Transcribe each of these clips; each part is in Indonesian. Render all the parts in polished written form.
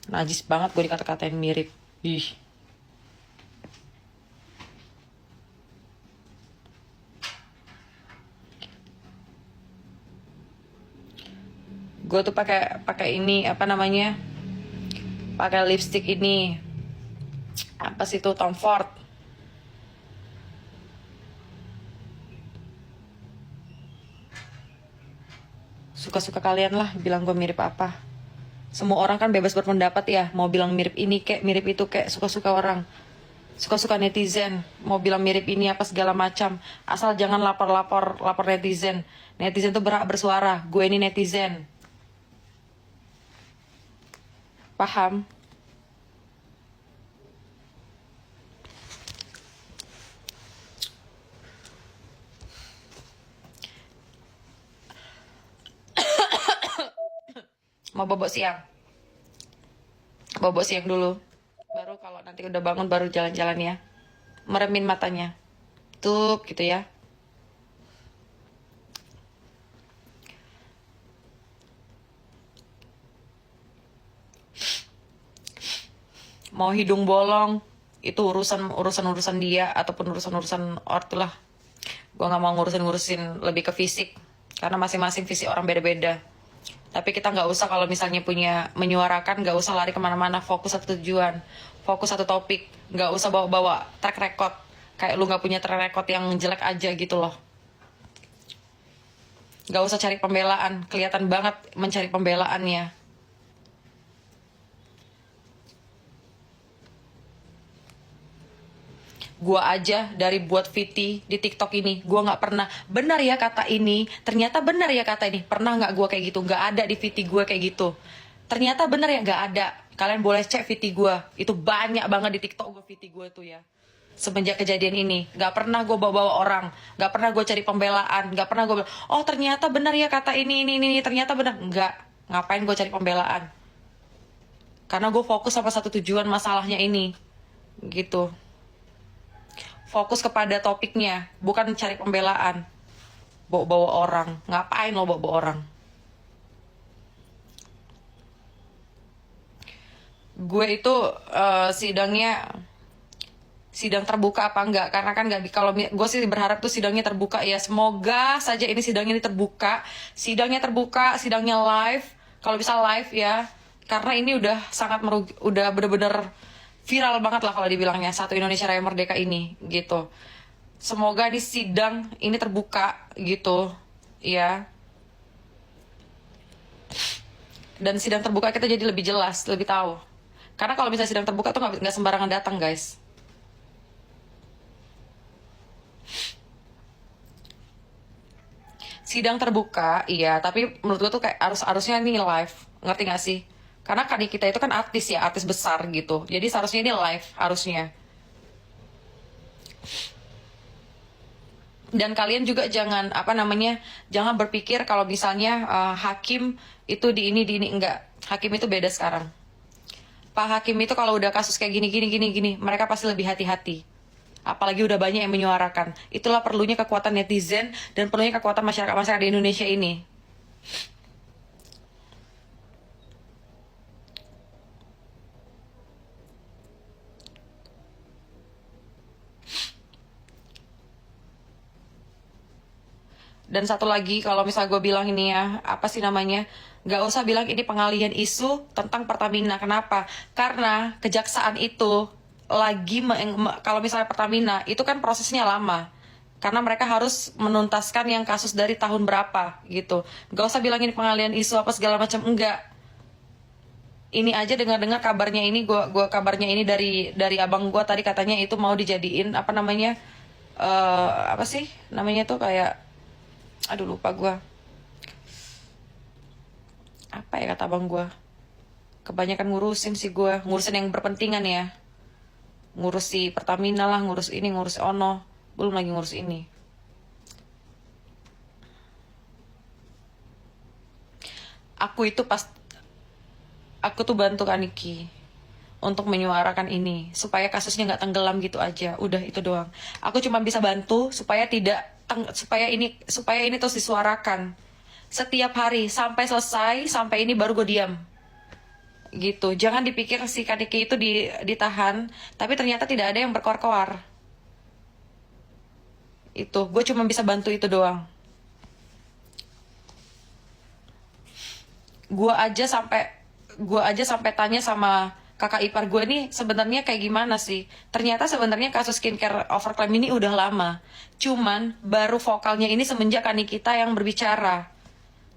Najis banget gue dikata-katain mirip. Ih. Gue tuh pakai ini apa namanya? Pakai lipstick ini. Apa sih itu, Tom Ford. Suka-suka kalian lah bilang gue mirip apa. Semua orang kan bebas berpendapat ya. Mau bilang mirip ini kek, mirip itu kek, suka-suka orang. Suka-suka netizen. Mau bilang mirip ini apa segala macam. Asal jangan lapor netizen. Netizen tuh berhak bersuara. Gue ini netizen. Paham? Mau bobok siang? Bobok siang dulu. Baru kalau nanti udah bangun baru jalan-jalan ya. Meremin matanya. Tuh gitu ya. Mau hidung bolong itu urusan dia ataupun urusan ortu lah. Gue nggak mau ngurusin lebih ke fisik karena masing-masing fisik orang beda-beda. Tapi kita nggak usah kalau misalnya punya menyuarakan, nggak usah lari kemana-mana, fokus satu tujuan, fokus satu topik, nggak usah bawa-bawa track record kayak lu nggak punya track record yang jelek aja gitu loh. Nggak usah cari pembelaan, kelihatan banget mencari pembelaannya. Gua aja dari buat VT di TikTok ini, gua nggak pernah benar ya kata ini, ternyata benar ya kata ini. Pernah nggak gua kayak gitu? Nggak ada di VT gue kayak gitu. Ternyata benar ya, nggak ada. Kalian boleh cek VT gue, itu banyak banget di TikTok gue VT gue tuh ya. Semenjak kejadian ini, nggak pernah gue bawa-bawa orang, nggak pernah gue cari pembelaan, nggak pernah gue bilang, oh ternyata benar ya kata ini, ternyata benar. Nggak, ngapain gue cari pembelaan? Karena gue fokus sama satu tujuan masalahnya ini, gitu. Fokus kepada topiknya, bukan cari pembelaan. Bawa-bawa orang, ngapain lo bawa-bawa orang? Gue itu sidang terbuka apa enggak? Karena kan nggak, kalau gue sih berharap tuh sidangnya terbuka ya. Semoga saja ini sidangnya ini terbuka, sidangnya live. Kalau bisa live ya, karena ini udah sangat udah bener-bener viral banget lah kalau dibilangnya Satu Indonesia Raya Merdeka ini gitu. Semoga di sidang ini terbuka gitu ya. Dan sidang terbuka kita jadi lebih jelas, lebih tahu. Karena kalau misalnya sidang terbuka tuh nggak sembarangan datang guys. Sidang terbuka, iya, tapi menurut gue tuh kayak harusnya ini live, ngerti gak sih? Karena kan kita itu kan artis ya, artis besar gitu. Jadi seharusnya ini live, harusnya. Dan kalian juga jangan jangan berpikir kalau misalnya hakim itu di ini enggak. Hakim itu beda sekarang. Pak Hakim itu kalau udah kasus kayak gini, mereka pasti lebih hati-hati. Apalagi udah banyak yang menyuarakan. Itulah perlunya kekuatan netizen dan perlunya kekuatan masyarakat di Indonesia ini. Dan satu lagi, kalau misal gue bilang ini ya, apa sih namanya, nggak usah bilang ini pengalihan isu tentang Pertamina. Kenapa? Karena kejaksaan itu kalau misalnya Pertamina, itu kan prosesnya lama. Karena mereka harus menuntaskan yang kasus dari tahun berapa gitu. Nggak usah bilang ini pengalihan isu apa segala macam, enggak. Ini aja dengar-dengar kabarnya ini, gua kabarnya ini dari abang gue tadi katanya itu mau dijadiin apa namanya, apa sih namanya tuh kayak, aduh lupa gue, apa ya kata abang gue, kebanyakan ngurusin sih gue, ngurusin yang berpentingan ya, ngurus si Pertamina lah, ngurus ini, ngurus ono, belum lagi ngurus ini. Aku tuh bantu Kaniki untuk menyuarakan ini supaya kasusnya nggak tenggelam gitu aja, udah itu doang. Aku cuma bisa bantu supaya supaya ini terus disuarakan setiap hari sampai selesai, sampai ini baru gue diam gitu. Jangan dipikir si Kaniki itu ditahan, tapi ternyata tidak ada yang berkoar-koar. Itu gue cuma bisa bantu itu doang. Gue aja sampai tanya sama kakak ipar gue nih sebenarnya kayak gimana sih. Ternyata sebenarnya kasus skincare overclaim ini udah lama, cuman baru vokalnya ini semenjak Kanikita yang berbicara.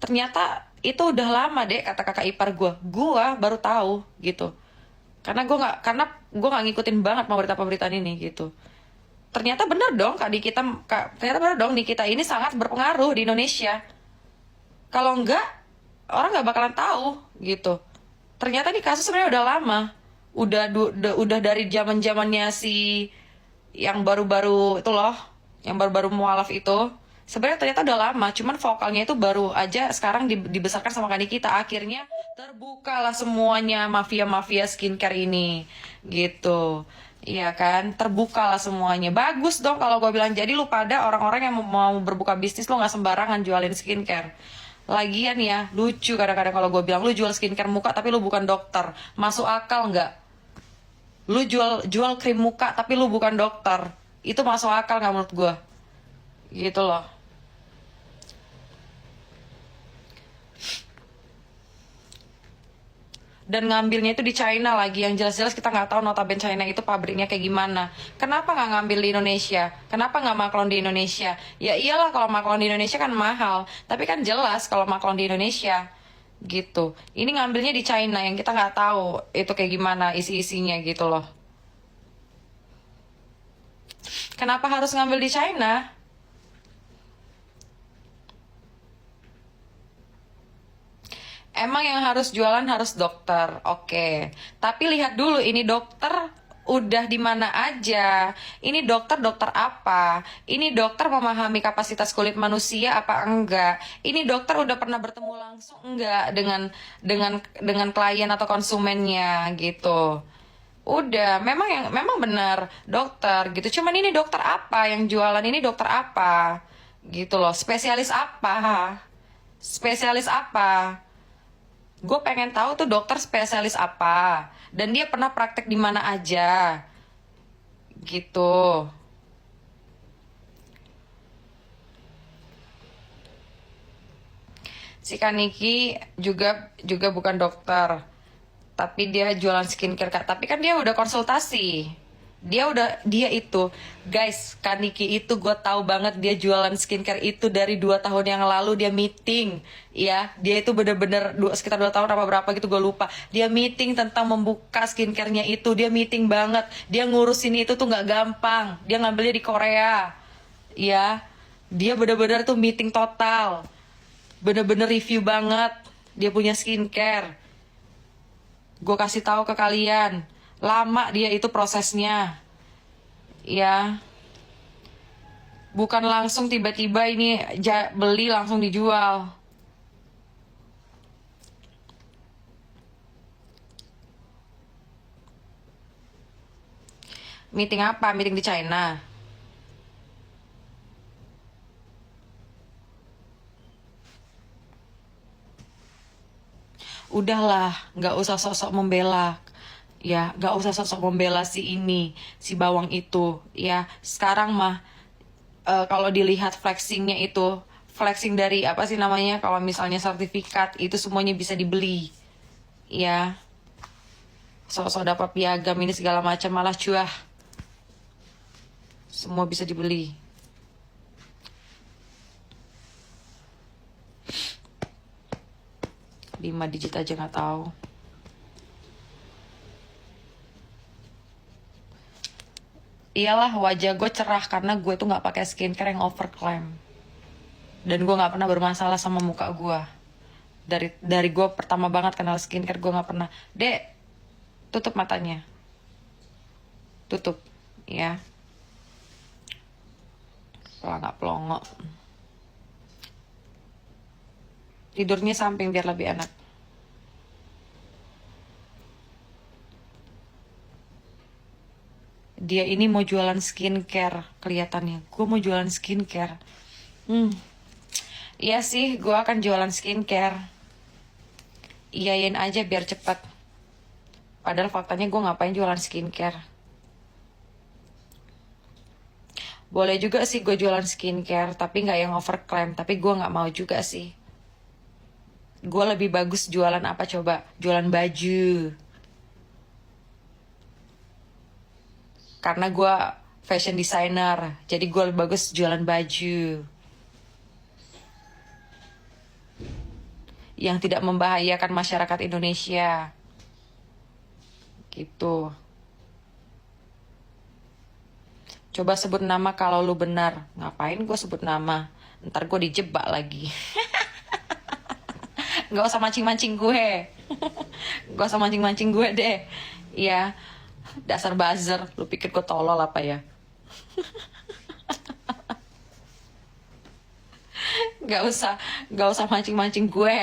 Ternyata itu udah lama deh, kata kakak ipar gue baru tahu gitu. Karena gue nggak ngikutin banget mau berita-pemberitaan ini gitu. Ternyata bener dong ternyata bener dong Nikita ini sangat berpengaruh di Indonesia. Kalau enggak, orang nggak bakalan tahu gitu. Ternyata nih kasus sebenarnya udah lama, udah dari zaman-zamannya si yang baru-baru itu loh, yang baru-baru mualaf itu. Sebenarnya ternyata udah lama, cuman vokalnya itu baru aja sekarang dibesarkan sama Nikita. Akhirnya terbukalah semuanya mafia-mafia skincare ini gitu. Iya kan, terbukalah semuanya. Bagus dong kalau gue bilang. Jadi lu pada orang-orang yang mau berbuka bisnis, lo nggak sembarangan jualin skincare. Lagian ya, lucu kadang-kadang kalau gue bilang lu jual skincare muka tapi lu bukan dokter. Masuk akal nggak? Lu jual krim muka tapi lu bukan dokter. Itu masuk akal nggak menurut gue? Gitu loh. Dan ngambilnya itu di China lagi, yang jelas-jelas kita nggak tahu notabene China itu pabriknya kayak gimana. Kenapa nggak ngambil di Indonesia? Kenapa nggak maklon di Indonesia? Ya iyalah, kalau maklon di Indonesia kan mahal, tapi kan jelas kalau maklon di Indonesia gitu. Ini ngambilnya di China yang kita nggak tahu itu kayak gimana isi-isinya gitu loh. Kenapa harus ngambil di China? Emang yang harus jualan harus dokter, oke. Tapi lihat dulu ini dokter udah di mana aja. Ini dokter apa? Ini dokter memahami kapasitas kulit manusia apa enggak? Ini dokter udah pernah bertemu langsung enggak dengan klien atau konsumennya gitu. Udah, memang benar dokter gitu. Cuman ini dokter apa yang jualan, ini dokter apa? Gitu loh. Spesialis apa? Spesialis apa? Gue pengen tahu tuh dokter spesialis apa, dan dia pernah praktek di mana aja gitu. Si Kaniki juga bukan dokter, tapi dia jualan skincare Kak. Tapi kan dia udah konsultasi. Dia itu, guys, Kaniki itu gue tahu banget dia jualan skincare itu dari 2 tahun yang lalu. Dia meeting, ya, dia itu bener-bener sekitar 2 tahun apa berapa gitu, gue lupa. Dia meeting tentang membuka skincarenya itu. Dia meeting banget, dia ngurusin itu tuh nggak gampang. Dia ngambilnya di Korea, ya. Dia bener-bener tuh meeting total, bener-bener review banget dia punya skincare. Gue kasih tahu ke kalian, lama dia itu prosesnya, ya. Bukan langsung tiba-tiba ini beli langsung dijual. Meeting apa? Meeting di China. Udahlah, nggak usah sosok membela, ya, nggak usah sosok membela si bawang itu, ya. Sekarang mah kalau dilihat flexingnya itu, flexing dari apa sih namanya, kalau misalnya sertifikat itu semuanya bisa dibeli, ya. Sosok dapat piagam ini segala macam, malah cuah, semua bisa dibeli. Lima digit aja nggak tahu. Iyalah, wajah gue cerah karena gue tuh nggak pakai skincare yang overclaim, dan gue nggak pernah bermasalah sama muka gue. Dari gue pertama banget kenal skincare, gue nggak pernah. Dek, tutup matanya, tutup, ya. Pelangak pelongok. Tidurnya samping biar lebih enak. Dia ini mau jualan skincare kelihatannya. Gue mau jualan skincare. Iya sih, gue akan jualan skincare. Iyain aja biar cepet. Padahal faktanya gue ngapain jualan skincare. Boleh juga sih gue jualan skincare, tapi nggak yang overclaim. Tapi gue nggak mau juga sih. Gue lebih bagus jualan apa coba? Jualan baju. Karena gue fashion designer, jadi gue lebih bagus jualan baju. Yang tidak membahayakan masyarakat Indonesia. Gitu. Coba sebut nama kalau lu benar. Ngapain gue sebut nama? Ntar gue dijebak lagi. Gak usah mancing-mancing gue. Gak usah mancing-mancing gue deh. Iya. Dasar buzzer. Lu pikir gue tolol apa ya? Gak usah mancing-mancing gue.